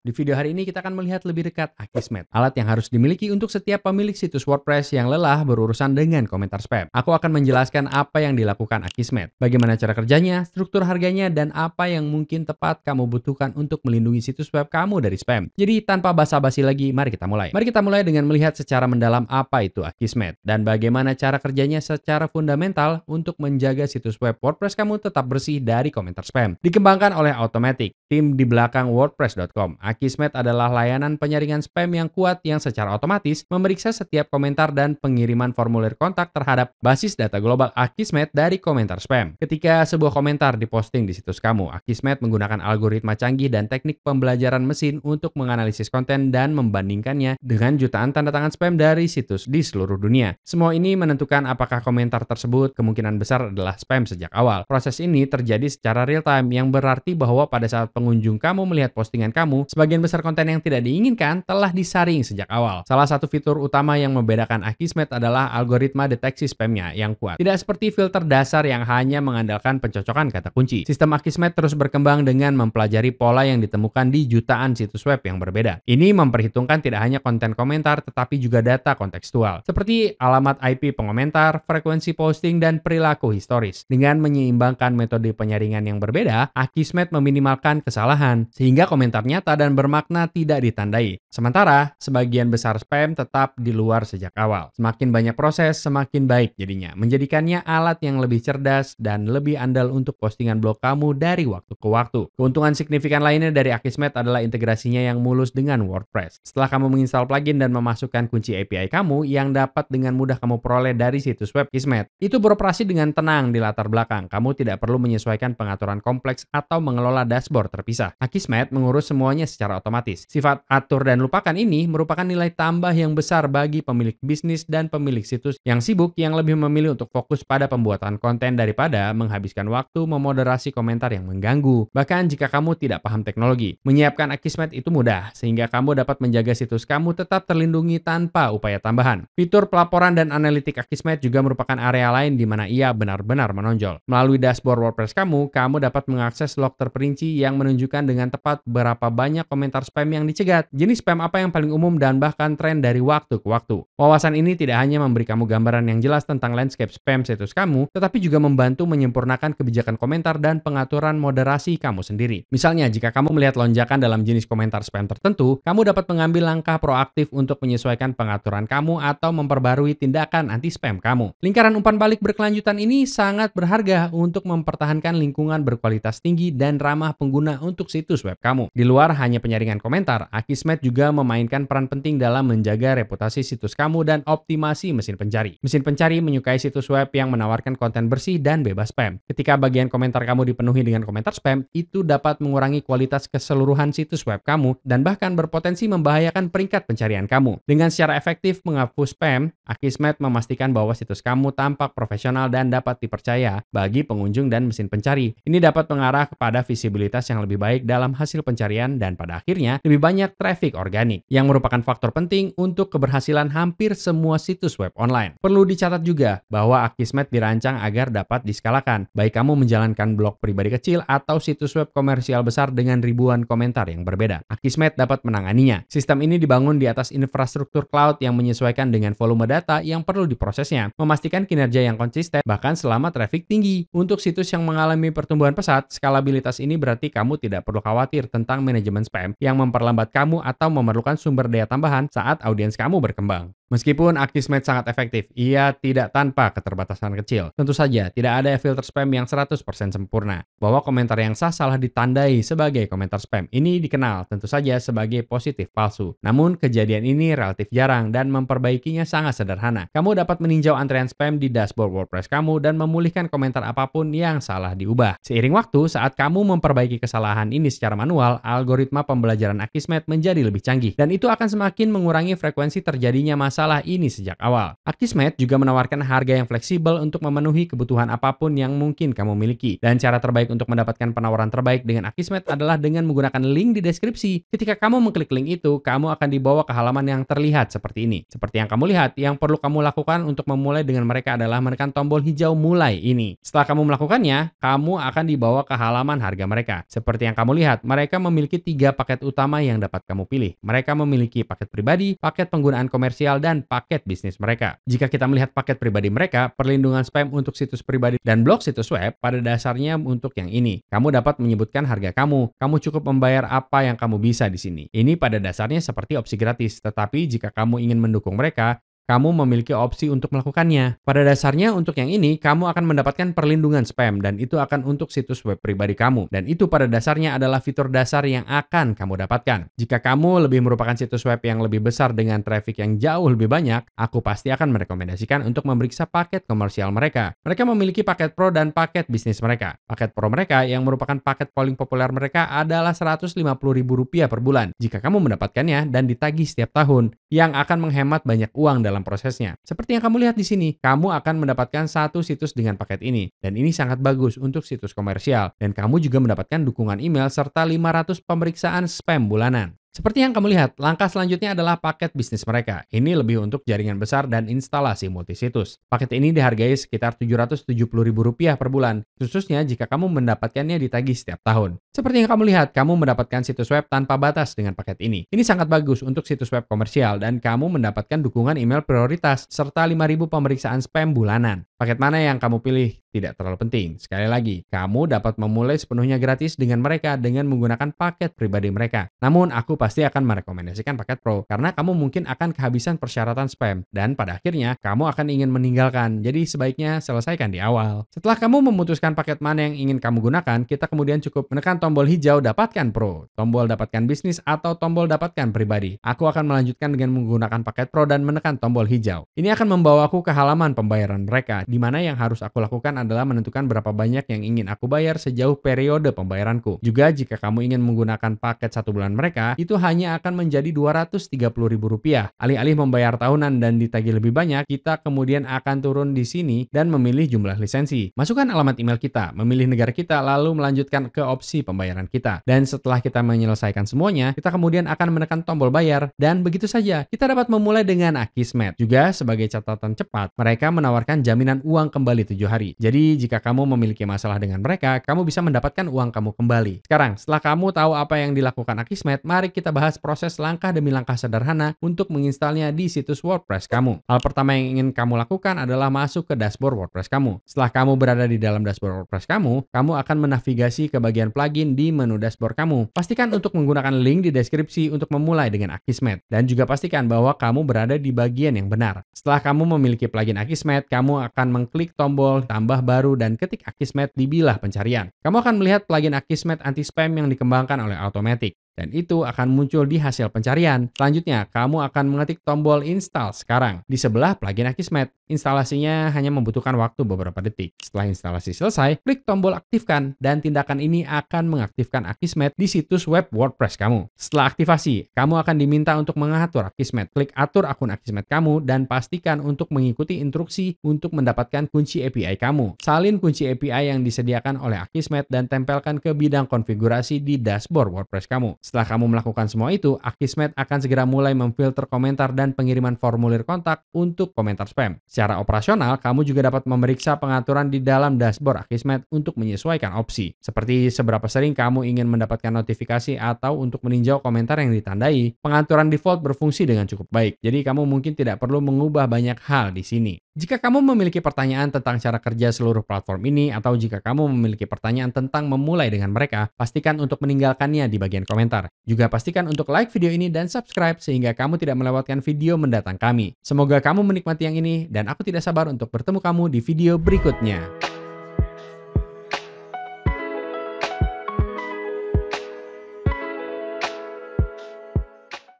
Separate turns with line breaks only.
Di video hari ini kita akan melihat lebih dekat Akismet, alat yang harus dimiliki untuk setiap pemilik situs WordPress yang lelah berurusan dengan komentar spam. Aku akan menjelaskan apa yang dilakukan Akismet, bagaimana cara kerjanya, struktur harganya, dan apa yang mungkin tepat kamu butuhkan untuk melindungi situs web kamu dari spam. Jadi tanpa basa-basi lagi, mari kita mulai. Mari kita mulai dengan melihat secara mendalam apa itu Akismet dan bagaimana cara kerjanya secara fundamental untuk menjaga situs web WordPress kamu tetap bersih dari komentar spam. Dikembangkan oleh Automatic, tim di belakang WordPress.com. Akismet adalah layanan penyaringan spam yang kuat yang secara otomatis memeriksa setiap komentar dan pengiriman formulir kontak terhadap basis data global Akismet dari komentar spam. Ketika sebuah komentar diposting di situs kamu, Akismet menggunakan algoritma canggih dan teknik pembelajaran mesin untuk menganalisis konten dan membandingkannya dengan jutaan tanda tangan spam dari situs di seluruh dunia. Semua ini menentukan apakah komentar tersebut kemungkinan besar adalah spam sejak awal. Proses ini terjadi secara real time yang berarti bahwa pada saat pengunjung kamu melihat postingan kamu, sebagian besar konten yang tidak diinginkan telah disaring sejak awal. Salah satu fitur utama yang membedakan Akismet adalah algoritma deteksi spamnya yang kuat. Tidak seperti filter dasar yang hanya mengandalkan pencocokan kata kunci. Sistem Akismet terus berkembang dengan mempelajari pola yang ditemukan di jutaan situs web yang berbeda. Ini memperhitungkan tidak hanya konten komentar tetapi juga data kontekstual, seperti alamat IP pengomentar, frekuensi posting, dan perilaku historis. Dengan menyeimbangkan metode penyaringan yang berbeda, Akismet meminimalkan kesalahan, sehingga komentar nyata dan bermakna tidak ditandai. Sementara, sebagian besar spam tetap di luar sejak awal. Semakin banyak proses, semakin baik jadinya, menjadikannya alat yang lebih cerdas dan lebih andal untuk postingan blog kamu dari waktu ke waktu. Keuntungan signifikan lainnya dari Akismet adalah integrasinya yang mulus dengan WordPress. Setelah kamu menginstal plugin dan memasukkan kunci API kamu yang dapat dengan mudah kamu peroleh dari situs web Akismet, itu beroperasi dengan tenang di latar belakang. Kamu tidak perlu menyesuaikan pengaturan kompleks atau mengelola dashboard terpisah. Akismet mengurus semuanya secara otomatis. Sifat atur dan lupakan ini merupakan nilai tambah yang besar bagi pemilik bisnis dan pemilik situs yang sibuk yang lebih memilih untuk fokus pada pembuatan konten daripada menghabiskan waktu memoderasi komentar yang mengganggu. Bahkan jika kamu tidak paham teknologi, menyiapkan Akismet itu mudah sehingga kamu dapat menjaga situs kamu tetap terlindungi tanpa upaya tambahan. Fitur pelaporan dan analitik Akismet juga merupakan area lain di mana ia benar-benar menonjol. Melalui dashboard WordPress kamu dapat mengakses log terperinci yang menunjukkan dengan tepat berapa banyak komentar spam yang dicegat, jenis spam apa yang paling umum, dan bahkan tren dari waktu ke waktu. Wawasan ini tidak hanya memberi kamu gambaran yang jelas tentang landscape spam situs kamu, tetapi juga membantu menyempurnakan kebijakan komentar dan pengaturan moderasi kamu sendiri. Misalnya, jika kamu melihat lonjakan dalam jenis komentar spam tertentu, kamu dapat mengambil langkah proaktif untuk menyesuaikan pengaturan kamu atau memperbarui tindakan anti-spam kamu. Lingkaran umpan balik berkelanjutan ini sangat berharga untuk mempertahankan lingkungan berkualitas tinggi dan ramah pengguna untuk situs web kamu. Di luar hanya penyaringan komentar, Akismet juga memainkan peran penting dalam menjaga reputasi situs kamu dan optimasi mesin pencari. Mesin pencari menyukai situs web yang menawarkan konten bersih dan bebas spam. Ketika bagian komentar kamu dipenuhi dengan komentar spam, itu dapat mengurangi kualitas keseluruhan situs web kamu dan bahkan berpotensi membahayakan peringkat pencarian kamu. Dengan secara efektif menghapus spam, Akismet memastikan bahwa situs kamu tampak profesional dan dapat dipercaya bagi pengunjung dan mesin pencari. Ini dapat mengarah kepada visibilitas yang lebih baik dalam hasil pencarian dan pada akhirnya lebih banyak traffic organik, yang merupakan faktor penting untuk keberhasilan hampir semua situs web online. Perlu dicatat juga bahwa Akismet dirancang agar dapat diskalakan, baik kamu menjalankan blog pribadi kecil atau situs web komersial besar dengan ribuan komentar yang berbeda. Akismet dapat menanganinya. Sistem ini dibangun di atas infrastruktur cloud yang menyesuaikan dengan volume data yang perlu diprosesnya, memastikan kinerja yang konsisten bahkan selama traffic tinggi. Untuk situs yang mengalami pertumbuhan pesat, skalabilitas ini berarti kamu tidak perlu khawatir tentang manajemen spam yang memperlambat kamu atau memerlukan sumber daya tambahan saat audiens kamu berkembang. Meskipun Akismet sangat efektif, ia tidak tanpa keterbatasan kecil. Tentu saja, tidak ada filter spam yang 100% sempurna. Bahwa komentar yang sah salah ditandai sebagai komentar spam. Ini dikenal tentu saja sebagai positif palsu. Namun, kejadian ini relatif jarang dan memperbaikinya sangat sederhana. Kamu dapat meninjau antrean spam di dashboard WordPress kamu dan memulihkan komentar apapun yang salah diubah. Seiring waktu, saat kamu memperbaiki kesalahan ini secara manual, algoritma pembelajaran Akismet menjadi lebih canggih. Dan itu akan semakin mengurangi frekuensi terjadinya masalah masalah ini sejak awal. Akismet juga menawarkan harga yang fleksibel untuk memenuhi kebutuhan apapun yang mungkin kamu miliki. Dan cara terbaik untuk mendapatkan penawaran terbaik dengan Akismet adalah dengan menggunakan link di deskripsi. Ketika kamu mengklik link itu, kamu akan dibawa ke halaman yang terlihat seperti ini. Seperti yang kamu lihat, yang perlu kamu lakukan untuk memulai dengan mereka adalah menekan tombol hijau mulai ini. Setelah kamu melakukannya, kamu akan dibawa ke halaman harga mereka. Seperti yang kamu lihat, mereka memiliki 3 paket utama yang dapat kamu pilih. Mereka memiliki paket pribadi, paket penggunaan komersial, dan paket bisnis mereka. Jika kita melihat paket pribadi mereka, perlindungan spam untuk situs pribadi dan blok situs web pada dasarnya untuk yang ini. Kamu dapat menyebutkan harga kamu cukup membayar apa yang kamu bisa di sini. Ini pada dasarnya seperti opsi gratis, tetapi jika kamu ingin mendukung mereka, kamu memiliki opsi untuk melakukannya. Pada dasarnya untuk yang ini, kamu akan mendapatkan perlindungan spam dan itu akan untuk situs web pribadi kamu. Dan itu pada dasarnya adalah fitur dasar yang akan kamu dapatkan. Jika kamu lebih merupakan situs web yang lebih besar dengan traffic yang jauh lebih banyak, aku pasti akan merekomendasikan untuk memeriksa paket komersial mereka. Mereka memiliki paket pro dan paket bisnis mereka. Paket pro mereka yang merupakan paket paling populer mereka adalah Rp150.000 per bulan. Jika kamu mendapatkannya dan ditagih setiap tahun, yang akan menghemat banyak uang dalam prosesnya. Seperti yang kamu lihat di sini, kamu akan mendapatkan satu situs dengan paket ini. Dan ini sangat bagus untuk situs komersial. Dan kamu juga mendapatkan dukungan email serta 500 pemeriksaan spam bulanan. Seperti yang kamu lihat, langkah selanjutnya adalah paket bisnis mereka. Ini lebih untuk jaringan besar dan instalasi multisitus. Paket ini dihargai sekitar Rp770.000 per bulan, khususnya jika kamu mendapatkannya ditagih setiap tahun. Seperti yang kamu lihat, kamu mendapatkan situs web tanpa batas dengan paket ini. Ini sangat bagus untuk situs web komersial dan kamu mendapatkan dukungan email prioritas serta 5.000 pemeriksaan spam bulanan. Paket mana yang kamu pilih tidak terlalu penting. Sekali lagi, kamu dapat memulai sepenuhnya gratis dengan mereka dengan menggunakan paket pribadi mereka. Namun, aku pasti akan merekomendasikan paket pro karena kamu mungkin akan kehabisan persyaratan spam dan pada akhirnya kamu akan ingin meninggalkan. Jadi sebaiknya selesaikan di awal. Setelah kamu memutuskan paket mana yang ingin kamu gunakan, kita kemudian cukup menekan tombol hijau dapatkan pro, tombol dapatkan bisnis atau tombol dapatkan pribadi. Aku akan melanjutkan dengan menggunakan paket pro dan menekan tombol hijau. Ini akan membawaku ke halaman pembayaran mereka, di mana yang harus aku lakukan adalah menentukan berapa banyak yang ingin aku bayar sejauh periode pembayaranku. Juga jika kamu ingin menggunakan paket 1 bulan mereka, itu hanya akan menjadi Rp230.000. Alih-alih membayar tahunan dan ditagih lebih banyak, kita kemudian akan turun di sini dan memilih jumlah lisensi. Masukkan alamat email kita, memilih negara kita, lalu melanjutkan ke opsi pembayaran kita. Dan setelah kita menyelesaikan semuanya, kita kemudian akan menekan tombol bayar dan begitu saja. Kita dapat memulai dengan Akismet. Juga sebagai catatan cepat, mereka menawarkan jaminan uang kembali 7 hari. Jadi jika kamu memiliki masalah dengan mereka, kamu bisa mendapatkan uang kamu kembali. Sekarang, setelah kamu tahu apa yang dilakukan Akismet, mari kita bahas proses langkah demi langkah sederhana untuk menginstalnya di situs WordPress kamu. Hal pertama yang ingin kamu lakukan adalah masuk ke dashboard WordPress kamu. Setelah kamu berada di dalam dashboard WordPress kamu akan menavigasi ke bagian plugin di menu dashboard kamu. Pastikan untuk menggunakan link di deskripsi untuk memulai dengan Akismet. Dan juga pastikan bahwa kamu berada di bagian yang benar. Setelah kamu memiliki plugin Akismet, kamu akan mengklik tombol tambah baru dan ketik Akismet di bilah pencarian. Kamu akan melihat plugin Akismet anti-spam yang dikembangkan oleh Automatic. Dan itu akan muncul di hasil pencarian. Selanjutnya, kamu akan mengetik tombol install sekarang di sebelah plugin Akismet. Instalasinya hanya membutuhkan waktu beberapa detik. Setelah instalasi selesai, klik tombol aktifkan dan tindakan ini akan mengaktifkan Akismet di situs web WordPress kamu. Setelah aktivasi, kamu akan diminta untuk mengatur Akismet. Klik atur akun Akismet kamu dan pastikan untuk mengikuti instruksi untuk mendapatkan kunci API kamu. Salin kunci API yang disediakan oleh Akismet dan tempelkan ke bidang konfigurasi di dashboard WordPress kamu. Setelah kamu melakukan semua itu, Akismet akan segera mulai memfilter komentar dan pengiriman formulir kontak untuk komentar spam. Secara operasional, kamu juga dapat memeriksa pengaturan di dalam dashboard Akismet untuk menyesuaikan opsi. Seperti seberapa sering kamu ingin mendapatkan notifikasi atau untuk meninjau komentar yang ditandai. Pengaturan default berfungsi dengan cukup baik, jadi kamu mungkin tidak perlu mengubah banyak hal di sini. Jika kamu memiliki pertanyaan tentang cara kerja seluruh platform ini, atau jika kamu memiliki pertanyaan tentang memulai dengan mereka, pastikan untuk meninggalkannya di bagian komentar. Juga pastikan untuk like video ini dan subscribe sehingga kamu tidak melewatkan video mendatang kami. Semoga kamu menikmati yang ini dan aku tidak sabar untuk bertemu kamu di video berikutnya.